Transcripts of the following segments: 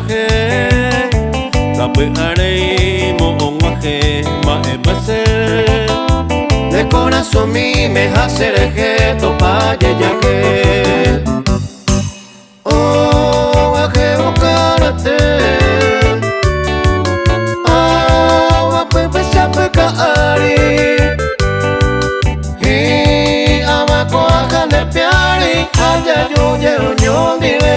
he Tapu arei mo onguaje ma ebase De corazón mi me hacereje topa yeyaje Oh aje bocarate Awa pepe sape kaari Hi ama koaja de piari Haya yuye unyongile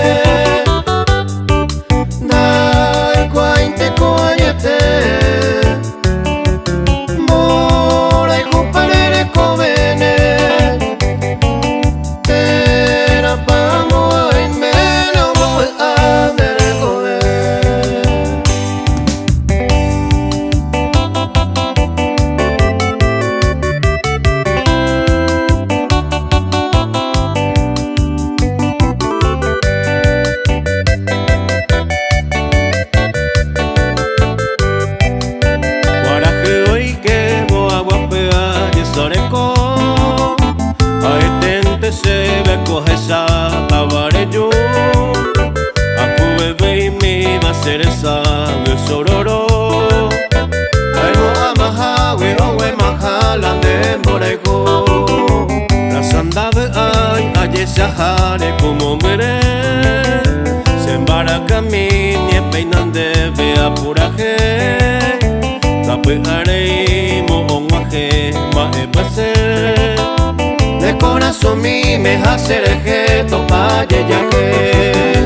Dai kwainte koayete Mora ikuparere kovene Tera pamo aimeno moe andere kove Se ve coge esa tabare yo A bebé y mi va a ser esa de sororo Ay no amaha we owe mahala de morego La sanda ve ay aye sahare como mere Se embaraca mi nie peinan de ve apuraje Tapu arei mo onguaje ma ebase De corazón mi me hacereje topa yeyaje